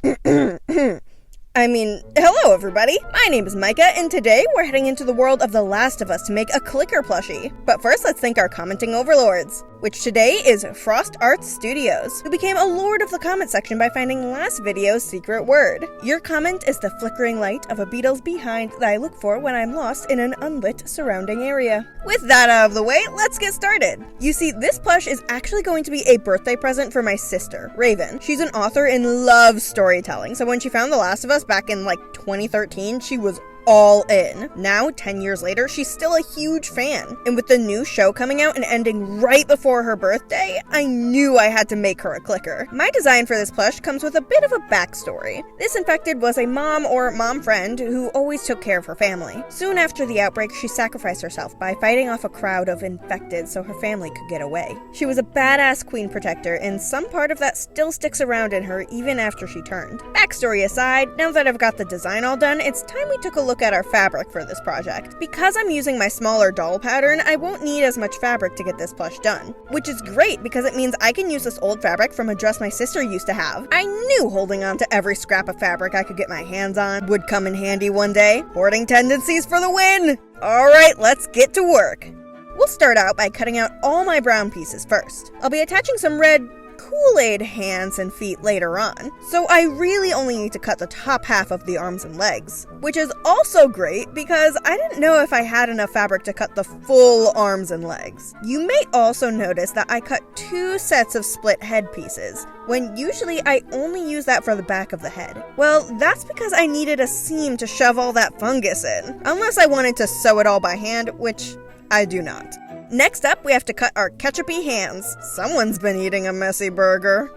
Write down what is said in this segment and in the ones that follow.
Hello everybody! My name is Micah, and today we're heading into the world of The Last of Us to make a clicker plushie. But first, let's thank our commenting overlords, which today is Frost Arts Studios, who became a lord of the comment section by finding last video's secret word. Your comment is the flickering light of a beetle's behind that I look for when I'm lost in an unlit surrounding area. With that out of the way, let's get started! You see, this plush is actually going to be a birthday present for my sister, Raven. She's an author and loves storytelling, so when she found The Last of Us back in 2013, she was all in. Now, 10 years later, she's still a huge fan. And with the new show coming out and ending right before her birthday, I knew I had to make her a clicker. My design for this plush comes with a bit of a backstory. This infected was a mom or mom friend who always took care of her family. Soon after the outbreak, she sacrificed herself by fighting off a crowd of infected so her family could get away. She was a badass queen protector, and some part of that still sticks around in her even after she turned. Backstory aside, now that I've got the design all done, it's time we took a look at our fabric for this project. Because I'm using my smaller doll pattern, I won't need as much fabric to get this plush done. Which is great because it means I can use this old fabric from a dress my sister used to have. I knew holding on to every scrap of fabric I could get my hands on would come in handy one day. Hoarding tendencies for the win! Alright, let's get to work. We'll start out by cutting out all my brown pieces first. I'll be attaching some red Kool-Aid hands and feet later on, so I really only need to cut the top half of the arms and legs. Which is also great because I didn't know if I had enough fabric to cut the full arms and legs. You may also notice that I cut 2 sets of split head pieces, when usually I only use that for the back of the head. Well, that's because I needed a seam to shove all that fungus in, unless I wanted to sew it all by hand, which I do not. Next up, we have to cut our ketchup-y hands. Someone's been eating a messy burger.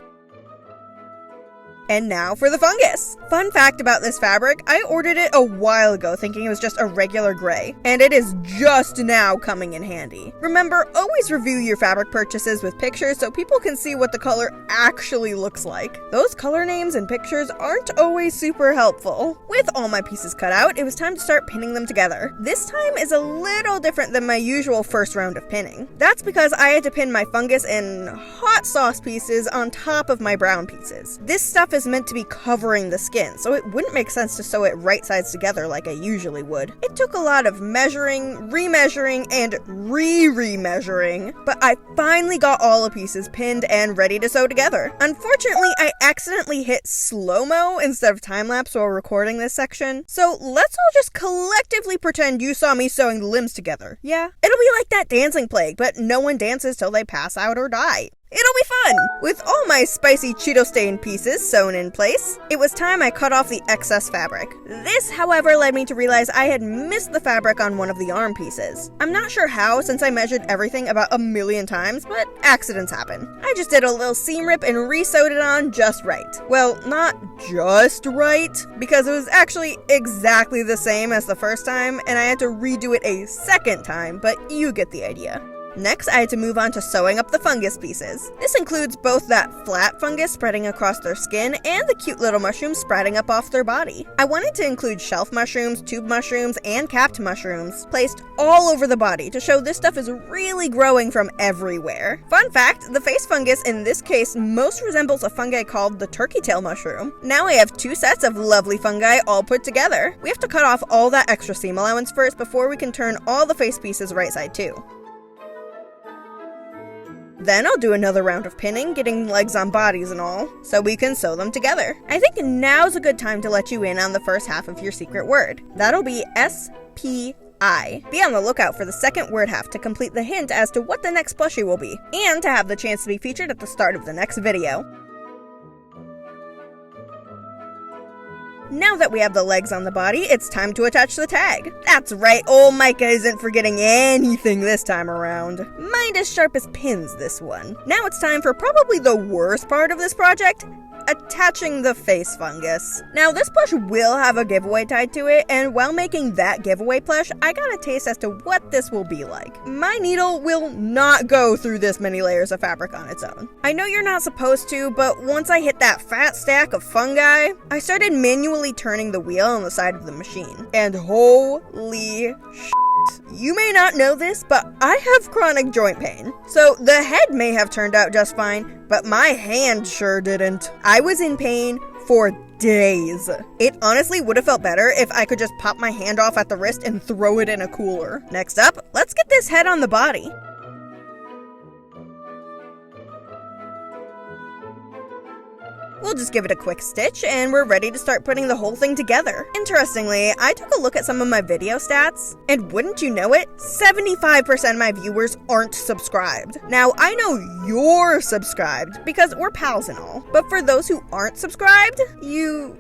And now for the fungus. Fun fact about this fabric, I ordered it a while ago thinking it was just a regular gray, and it is just now coming in handy. Remember, always review your fabric purchases with pictures so people can see what the color actually looks like. Those color names and pictures aren't always super helpful. With all my pieces cut out, it was time to start pinning them together. This time is a little different than my usual first round of pinning. That's because I had to pin my fungus and hot sauce pieces on top of my brown pieces. This stuff is meant to be covering the skin, so it wouldn't make sense to sew it right sides together like I usually would. It took a lot of measuring, remeasuring, and re-remeasuring, but I finally got all the pieces pinned and ready to sew together. Unfortunately, I accidentally hit slow-mo instead of time-lapse while recording this section, so let's all just collectively pretend you saw me sewing the limbs together. Yeah, it'll be like that dancing plague, but no one dances till they pass out or die. It'll be fun! With all my spicy Cheeto-stained pieces sewn in place, it was time I cut off the excess fabric. This, however, led me to realize I had missed the fabric on one of the arm pieces. I'm not sure how, since I measured everything about 1,000,000 times, but accidents happen. I just did a little seam rip and re-sewed it on just right. Well, not just right, because it was actually exactly the same as the first time, and I had to redo it a second time, but you get the idea. Next, I had to move on to sewing up the fungus pieces. This includes both that flat fungus spreading across their skin and the cute little mushrooms sprouting up off their body. I wanted to include shelf mushrooms, tube mushrooms, and capped mushrooms placed all over the body to show this stuff is really growing from everywhere. Fun fact, the face fungus in this case most resembles a fungi called the turkey tail mushroom. Now I have 2 sets of lovely fungi all put together. We have to cut off all that extra seam allowance first before we can turn all the face pieces right side too. Then I'll do another round of pinning, getting legs on bodies and all, so we can sew them together. I think now's a good time to let you in on the first half of your secret word. That'll be S-P-I. Be on the lookout for the second word half to complete the hint as to what the next plushie will be, and to have the chance to be featured at the start of the next video. Now that we have the legs on the body, it's time to attach the tag. That's right, old Micah isn't forgetting anything this time around. Mind as sharp as pins, this one. Now it's time for probably the worst part of this project, attaching the face fungus. Now this plush will have a giveaway tied to it, and while making that giveaway plush, I got a taste as to what this will be like. My needle will not go through this many layers of fabric on its own. I know you're not supposed to, but once I hit that fat stack of fungi, I started manually turning the wheel on the side of the machine. And holy shit. You may not know this, but I have chronic joint pain. So the head may have turned out just fine, but my hand sure didn't. I was in pain for days. It honestly would have felt better if I could just pop my hand off at the wrist and throw it in a cooler. Next up, let's get this head on the body. We'll just give it a quick stitch and we're ready to start putting the whole thing together. Interestingly, I took a look at some of my video stats, and wouldn't you know it, 75% of my viewers aren't subscribed. Now, I know you're subscribed because we're pals and all, but for those who aren't subscribed, you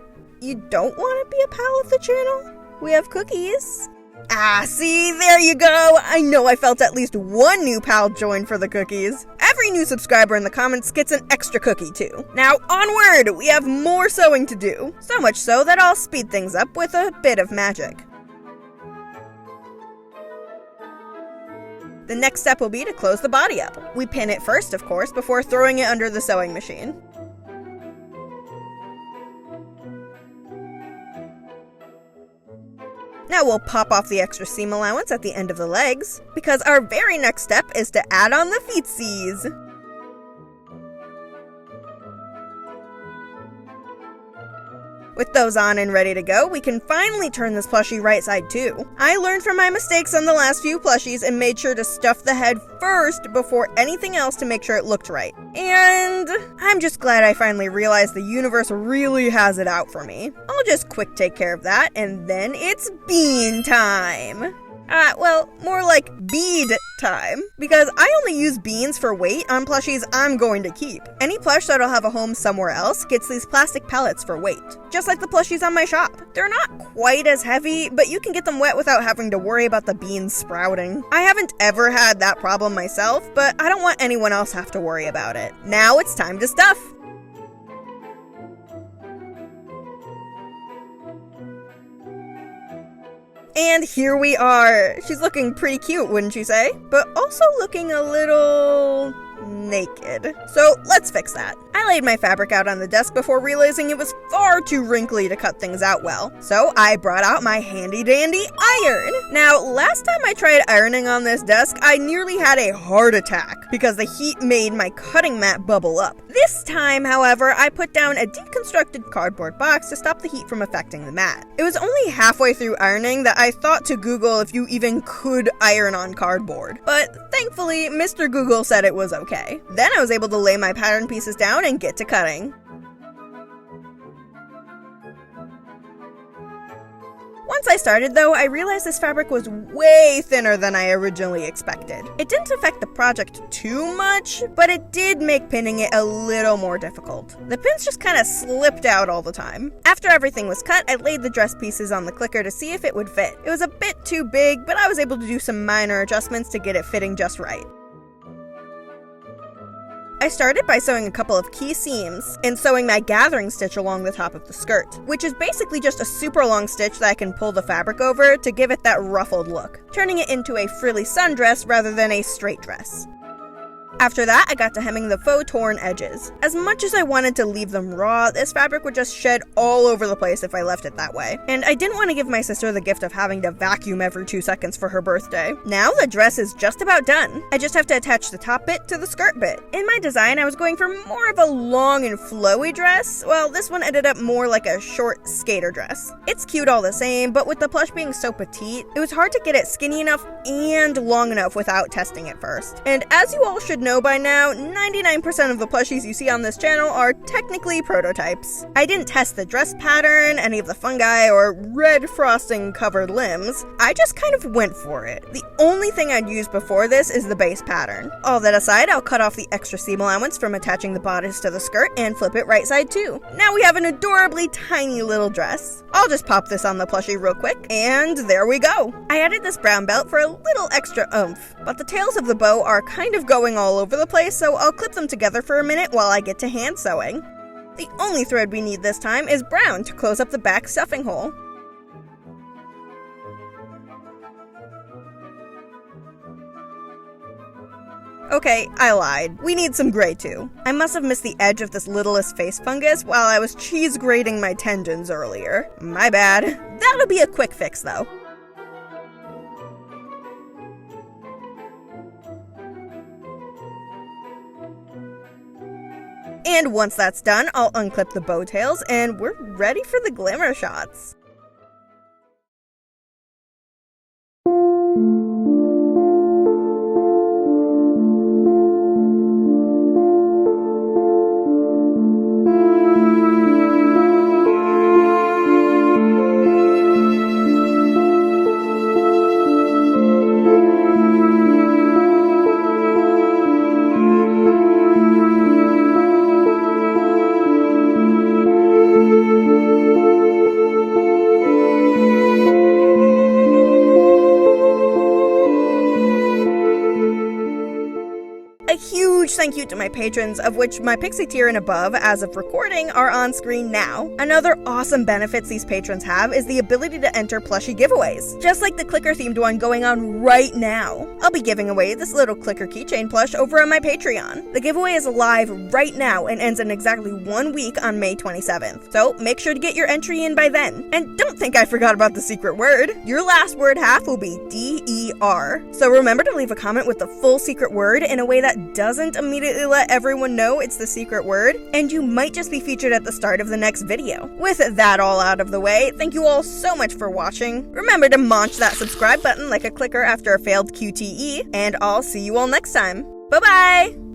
don't want to be a pal of the channel? We have cookies. Ah, see, there you go. I know I felt at least one new pal join for the cookies. Every new subscriber in the comments gets an extra cookie too. Now onward, we have more sewing to do. So much so that I'll speed things up with a bit of magic. The next step will be to close the body up. We pin it first, of course, before throwing it under the sewing machine. Now we'll pop off the extra seam allowance at the end of the legs, because our very next step is to add on the feetsies. With those on and ready to go, we can finally turn this plushie right side too. I learned from my mistakes on the last few plushies and made sure to stuff the head first before anything else to make sure it looked right. And I'm just glad I finally realized the universe really has it out for me. I'll just quick take care of that, and then it's bean time! Well, more like bead time, because I only use beans for weight on plushies I'm going to keep. Any plush that'll have a home somewhere else gets these plastic pellets for weight, just like the plushies on my shop. They're not quite as heavy, but you can get them wet without having to worry about the beans sprouting. I haven't ever had that problem myself, but I don't want anyone else have to worry about it. Now it's time to stuff! And here we are! She's looking pretty cute, wouldn't you say? But also looking a little naked. So let's fix that. I laid my fabric out on the desk before realizing it was far too wrinkly to cut things out well. So I brought out my handy dandy iron. Now, last time I tried ironing on this desk, I nearly had a heart attack because the heat made my cutting mat bubble up. This time, however, I put down a deconstructed cardboard box to stop the heat from affecting the mat. It was only halfway through ironing that I thought to Google if you even could iron on cardboard. But thankfully, Mr. Google said it was okay. Then I was able to lay my pattern pieces down and get to cutting. Once I started though, I realized this fabric was way thinner than I originally expected. It didn't affect the project too much, but it did make pinning it a little more difficult. The pins just kind of slipped out all the time. After everything was cut, I laid the dress pieces on the clicker to see if it would fit. It was a bit too big, but I was able to do some minor adjustments to get it fitting just right. I started by sewing a couple of key seams and sewing my gathering stitch along the top of the skirt, which is basically just a super long stitch that I can pull the fabric over to give it that ruffled look, turning it into a frilly sundress rather than a straight dress. After that, I got to hemming the faux torn edges. As much as I wanted to leave them raw, this fabric would just shed all over the place if I left it that way. And I didn't want to give my sister the gift of having to vacuum every 2 seconds for her birthday. Now the dress is just about done. I just have to attach the top bit to the skirt bit. In my design, I was going for more of a long and flowy dress. Well, this one ended up more like a short skater dress. It's cute all the same, but with the plush being so petite, it was hard to get it skinny enough and long enough without testing it first. And as you all should know by now, 99% of the plushies you see on this channel are technically prototypes. I didn't test the dress pattern, any of the fungi, or red frosting covered limbs. I just kind of went for it. The only thing I'd use before this is the base pattern. All that aside, I'll cut off the extra seam allowance from attaching the bodice to the skirt and flip it right side too. Now we have an adorably tiny little dress. I'll just pop this on the plushie real quick, and there we go. I added this brown belt for a little extra oomph, but the tails of the bow are kind of going all over the place, so I'll clip them together for a minute while I get to hand sewing. The only thread we need this time is brown to close up the back stuffing hole. Okay, I lied. We need some gray too. I must have missed the edge of this littlest face fungus while I was cheese grating my tendons earlier. My bad. That'll be a quick fix though. And once that's done, I'll unclip the bow tails and we're ready for the glamour shots. A huge thank you to my patrons, of which my Pixie tier and above, as of recording, are on screen now. Another awesome benefits these patrons have is the ability to enter plushie giveaways, just like the clicker themed one going on right now. I'll be giving away this little clicker keychain plush over on my Patreon. The giveaway is live right now and ends in exactly 1 week on May 27th, so make sure to get your entry in by then. And don't think I forgot about the secret word. Your last word half will be DER. So remember to leave a comment with the full secret word in a way that doesn't immediately let everyone know it's the secret word, and you might just be featured at the start of the next video. With that all out of the way, thank you all so much for watching. Remember to munch that subscribe button like a clicker after a failed QTE, and I'll see you all next time. Bye-bye!